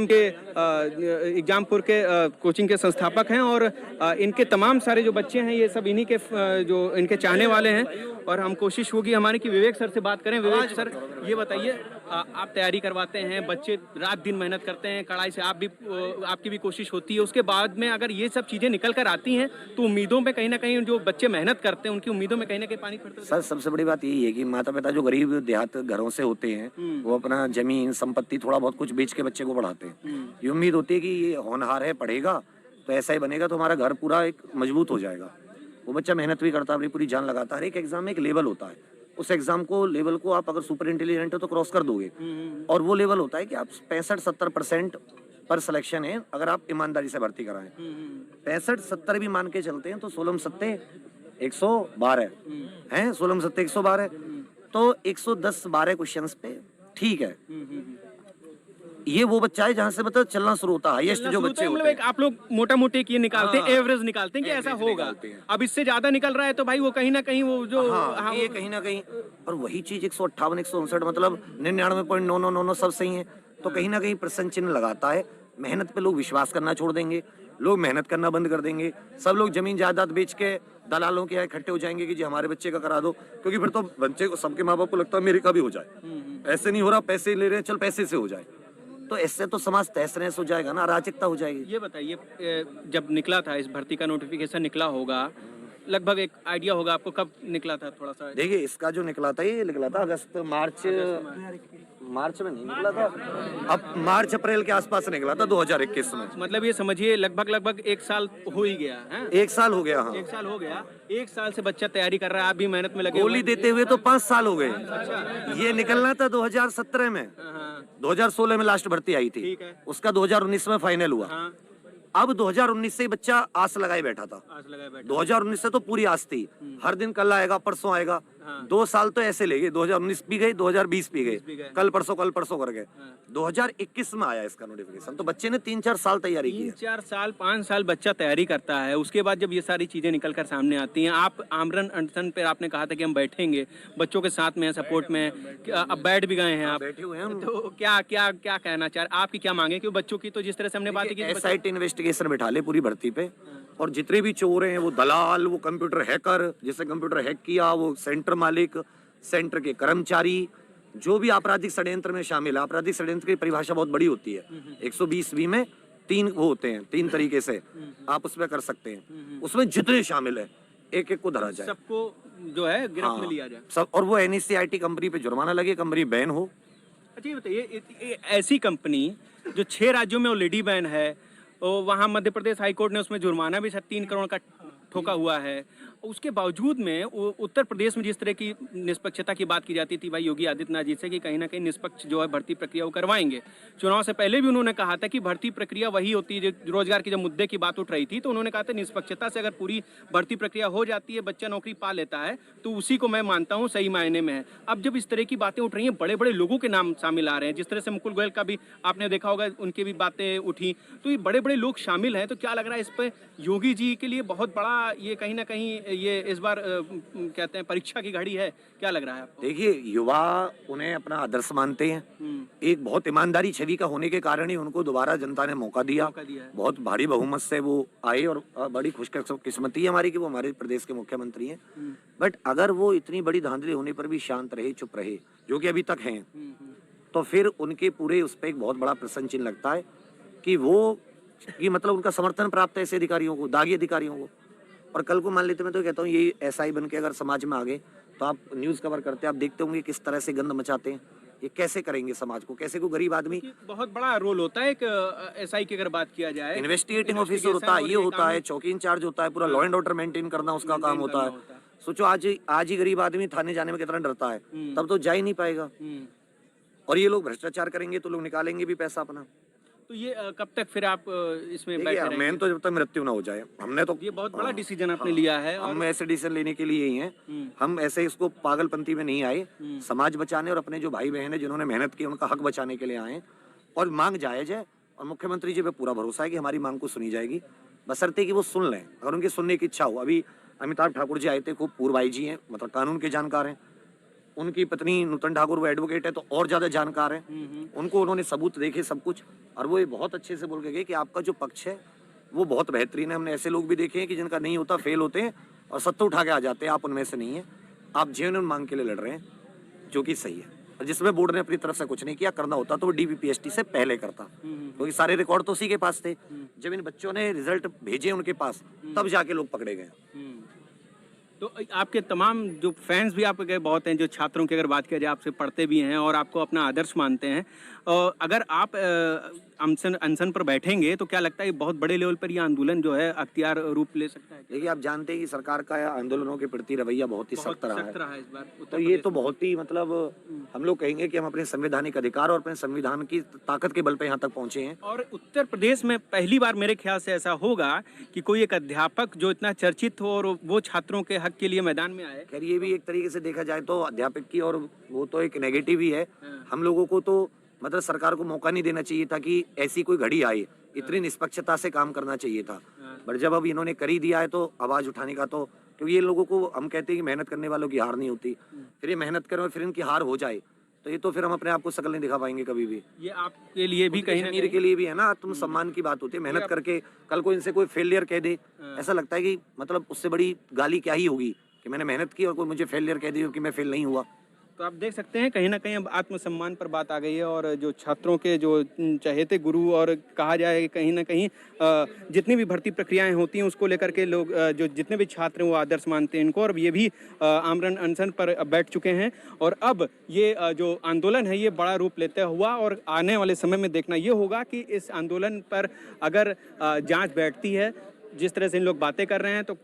के एग्जामपुर के कोचिंग के संस्थापक हैं और इनके तमाम सारे जो बच्चे हैं ये सब इन्हीं के जो इनके चाहने वाले हैं और हम कोशिश होगी हमारी कि विवेक सर से बात करें। विवेक सर, ये बताइए, आप तैयारी करवाते हैं, बच्चे रात दिन मेहनत करते हैं, कड़ाई से आपकी भी कोशिश होती है, उसके बाद में अगर ये सब चीज़ें निकल कर आती हैं तो उम्मीदों में कहीं ना कहीं जो बच्चे मेहनत करते हैं उनकी उम्मीदों में कहीं ना कहीं पानी पड़ता है। सर, सबसे बड़ी बात यही है कि माता पिता जो गरीब देहात घरों से होते हैं वो अपना जमीन संपत्ति थोड़ा बहुत कुछ बेच के बच्चे को पढ़ाते हैं। ये उम्मीद होती है कि ये होनहार है, पढ़ेगा तो ऐसा ही बनेगा तो हमारा घर पूरा एक मजबूत हो जाएगा। वो बच्चा मेहनत भी करता है, अपनी पूरी जान लगाता है। हर एक एग्जाम में एक लेवल होता है, उस एग्जाम को लेवल को आप अगर सुपर इंटेलिजेंट हो तो क्रॉस कर दोगे। और वो लेवल होता है कि आप 65-70% पर सिलेक्शन है अगर आप ईमानदारी से भर्ती कराएं। 65-70 भी मान के चलते हैं तो 16-7 112 हैं, 16-7 112 तो 110-12 क्वेश्चंस पे ठीक है। ये वो बच्चा है जहाँ से मतलब चलना शुरू होता है। हाईएस्ट जो बच्चे होते हैं, आप लोग मोटा मोटी की निकालते हैं, एवरेज निकालते हैं कि ऐसा होगा। अब इससे ज्यादा निकल रहा है तो भाई वो कहीं ना कहीं वो जो ये कहीं ना कहीं, और वही चीज 158 159 मतलब 99.9999 सब सही है तो कहीं ना कहीं प्रश्न चिन्ह लगाता है। मेहनत पे लोग विश्वास करना छोड़ देंगे, लोग मेहनत करना बंद कर देंगे, सब लोग जमीन जायदाद बेच के दलालों के यहाँ इकट्ठे हो जाएंगे कि जी हमारे बच्चे का करा दो, क्योंकि फिर तो बच्चे को सबके माँ बाप को लगता है मेरे का भी हो जाए। ऐसे नहीं हो रहा, पैसे ले रहे हैं, चल पैसे से हो जाए, तो इससे तो समाज तहस नहस हो जाएगा ना, अराजकता हो जाएगी। ये बताइए, जब निकला था इस भर्ती का नोटिफिकेशन निकला होगा, लगभग एक आइडिया होगा आपको कब निकला था? थोड़ा सा देखिए, इसका जो निकला था ये निकला था अगस्त मार्च में नहीं निकला था, अब मार्च अप्रैल के आसपास निकला था 2021 में। मतलब ये समझिए लगभग 1 साल हो ही गया है। 1 साल हो गया। हाँ, 1 साल हो गया। 1 साल से बच्चा तैयारी कर रहा है, आप भी मेहनत में लगे। गोली देते हुए तो 5 साल हो गए। ये निकलना था 2017 में, 2016 में लास्ट भर्ती आई थी, उसका 2019 में फाइनल हुआ। अब 2019 से बच्चा आस लगाए बैठा था। 2019 से तो पूरी आस थी, हर दिन कल आएगा परसों आएगा। 2 साल तो ऐसे ले गए, 2019 भी गए, 2020 भी गए, कल परसों कर गए। 2021 में आया इसका नोटिफिकेशन, तो बच्चे ने 3-4 साल तैयारी की है। 3-4 साल 5 साल बच्चा तैयारी करता है, उसके बाद जब ये सारी चीजें निकल कर सामने आती हैं, आप आमरण अनशन पे आपने कहा था कि हम बैठेंगे बच्चों के साथ में, सपोर्ट में, अब बैठ भी गए हैं आप, बैठे हुए हैं। तो क्या क्या क्या कहना चाह रहे, आपकी क्या मांगे? क्योंकि बच्चों की तो जिस तरह से हमने बात की, SIT इन्वेस्टिगेशन बिठा ले पूरी भर्ती पे, और जितने भी चोर हैं, वो दलाल, वो कंप्यूटर हैकर, जिसने कंप्यूटर हैक किया, वो सेंटर मालिक, सेंटर के कर्मचारी, जो भी आपराधिक षड्यंत्र में शामिल है। आपराधिक षड्यंत्र की परिभाषा बहुत बड़ी होती है, 120 में 3 वो होते हैं, 3 तरीके से आप उसमें कर सकते हैं। उसमें जितने शामिल है एक एक को धरा जाए, सबको जो है गिरफ्त में लिया जाए सब, और वो NECIT कंपनी पे जुर्माना लगे, कंपनी बैन हो। अच्छा, ये बताइए, ऐसी कंपनी जो 6 राज्यों में ऑलरेडी बैन है, और वहाँ मध्य प्रदेश हाईकोर्ट ने उसमें जुर्माना भी 3 करोड़ का ठोका हुआ है, उसके बावजूद में उत्तर प्रदेश में जिस तरह की निष्पक्षता की बात की जाती थी भाई योगी आदित्यनाथ जी से कि कहीं ना कहीं निष्पक्ष जो है भर्ती प्रक्रिया वो करवाएंगे। चुनाव से पहले भी उन्होंने कहा था कि भर्ती प्रक्रिया वही होती है, जो रोजगार के जब मुद्दे की बात उठ रही थी तो उन्होंने कहा था निष्पक्षता से अगर पूरी भर्ती प्रक्रिया हो जाती है, बच्चा नौकरी पा लेता है, तो उसी को मैं मानता हूँ सही मायने में है। अब जब इस तरह की बातें उठ रही हैं, बड़े बड़े लोगों के नाम शामिल आ रहे हैं, जिस तरह से मुकुल गोयल का भी आपने देखा होगा, उनकी भी बातें उठी, तो ये बड़े बड़े लोग शामिल हैं, तो क्या लग रहा है इस पर योगी जी के लिए बहुत बड़ा ये कहीं ना कहीं ये इस बार कहते हैं परीक्षा की घड़ी है? क्या लग रहा है आपको? देखिए, युवा उन्हें अपना आदर्श मानते हैं, एक बहुत ईमानदारी छवि का होने के कारण ही उनको दोबारा जनता ने मौका दिया। बहुत भारी बहुमत से वो आए और बड़ी खुशकिस्मती है हमारी कि वो हमारे प्रदेश के मुख्यमंत्री हैं। बट अगर वो इतनी बड़ी धांधली होने पर भी शांत रहे, चुप रहे, जो कि अभी तक हैं, तो फिर उनके पूरे उस पर एक बहुत बड़ा प्रश्न चिन्ह लगता है कि वो कि मतलब उनका समर्थन प्राप्त है ऐसे अधिकारियों को, दागी अधिकारियों को। और कल को मान लेते, मैं तो कहता हूँ ये SI बन के अगर समाज में आ गए तो आप न्यूज कवर करते हैं, आप देखते होंगे किस तरह से गंद मचाते हैं। ये कैसे करेंगे समाज को, कैसे को गरीब आदमी, बहुत बड़ा रोल होता है एक SI की अगर बात किया जाए, इन्वेस्टिगेटिंग ऑफिसर होता है, ये होता है, चौकी इंचार्ज होता है, पूरा लॉ एंड ऑर्डर मेंटेन करना उसका काम होता है। सोचो आज ही गरीब आदमी थाने जाने में कितना डरता है, तब तो जा ही नहीं पाएगा। और ये लोग भ्रष्टाचार करेंगे तो लोग निकालेंगे भी पैसा अपना। तो ये कब तक फिर आप इसमें बैठे रहेंगे? मैं तो जब तक मृत्यु ना हो जाए, हमने तो ये बहुत बड़ा डिसीजन आपने लिया है, और हम ऐसे डिसीजन लेने के लिए ही हैं। हम ऐसे इसको पागलपंथी में नहीं आए, समाज बचाने और अपने जो भाई बहन है जिन्होंने मेहनत की उनका हक बचाने के लिए आए। और मांग जायज है, और मुख्यमंत्री जी पे पूरा भरोसा है कि हमारी मांग को सुनी जाएगी, बशर्ते कि वो सुन लें, अगर उनकी सुनने की इच्छा हो। अभी अमिताभ ठाकुर जी आए थे, खूब पूर्व IG हैं, मतलब कानून के जानकार हैं, उनकी पत्नी नूतन ठाकुर वो एडवोकेट है तो और ज्यादा जानकार है। उनको उन्होंने सबूत देखे सब कुछ, और वो ये बहुत अच्छे से बोल के गए कि आपका जो पक्ष है वो बहुत बेहतरीन है। हमने ऐसे लोग भी देखे हैं कि जिनका नहीं होता, फेल होते हैं और सत्ता उठा के आ जाते हैं। आप उनमें से नहीं है, आप जेन्युइन मांग के लिए लड़ रहे हैं, जो कि सही है। और जिसमें बोर्ड ने अपनी तरफ से कुछ नहीं किया, करना होता तो वो DPPST से पहले करता, क्योंकि सारे रिकॉर्ड तो उसी के पास थे। जब इन बच्चों ने रिजल्ट भेजे उनके पास, तब जाके लोग पकड़े गए। तो आपके तमाम जो फैंस भी आपके बहुत हैं, जो छात्रों की अगर बात किया जाए, आपसे पढ़ते भी हैं और आपको अपना आदर्श मानते हैं, और अगर आप अनशन पर बैठेंगे तो क्या लगता है बहुत बड़े लेवल पर ये आंदोलन जो है अख्तियार रूप ले सकता है? देखिए, आप जानते हैं कि सरकार का आंदोलनों के प्रति रवैया बहुत ही सख्त रहा है। इस बार तो ये तो बहुत ही मतलब हम लोग कहेंगे कि हम अपने संवैधानिक अधिकार और अपने संविधान की ताकत के बल पे यहाँ तक पहुंचे हैं। और उत्तर प्रदेश में पहली बार मेरे ख्याल से ऐसा होगा कि कोई एक अध्यापक जो इतना चर्चित हो और वो छात्रों के हक के लिए मैदान में आए। खैर, ये भी एक तरीके से देखा जाए तो अध्यापक की, और वो तो एक नेगेटिव ही है। हम लोगों को तो मतलब सरकार को मौका नहीं देना चाहिए था कि ऐसी कोई घड़ी आए, इतनी निष्पक्षता से काम करना चाहिए था। पर जब अब इन्होंने कर ही दिया है तो आवाज उठाने का तो, क्योंकि ये लोगों को हम कहते हैं कि मेहनत करने वालों की हार नहीं होती। फिर ये मेहनत करें और फिर इनकी हार हो जाए तो ये तो फिर हम अपने आप को शकल नहीं दिखा पाएंगे कभी भी। ये आपके लिए भी कहीं ना कहीं के लिए भी है ना, तुम सम्मान की बात होती है। मेहनत करके कल को इनसे कोई फेलियर कह दे, ऐसा लगता है कि मतलब उससे बड़ी गाली क्या ही होगी कि मैंने मेहनत की और कोई मुझे फेलियर कह दे कि मैं फेल नहीं हुआ। तो आप देख सकते हैं कहीं ना कहीं अब आत्मसम्मान पर बात आ गई है, और जो छात्रों के जो चहेते गुरु, और कहा जाए कहीं ना कहीं जितनी भी भर्ती प्रक्रियाएं होती हैं उसको लेकर के लोग जो जितने भी छात्र हैं वो आदर्श मानते हैं इनको, और ये भी आमरण अनशन पर बैठ चुके हैं। और अब ये जो आंदोलन है ये बड़ा रूप लेता हुआ, और आने वाले समय में देखना ये होगा कि इस आंदोलन पर अगर जाँच बैठती है, जिस तरह से इन लोग बातें कर रहे हैं, तो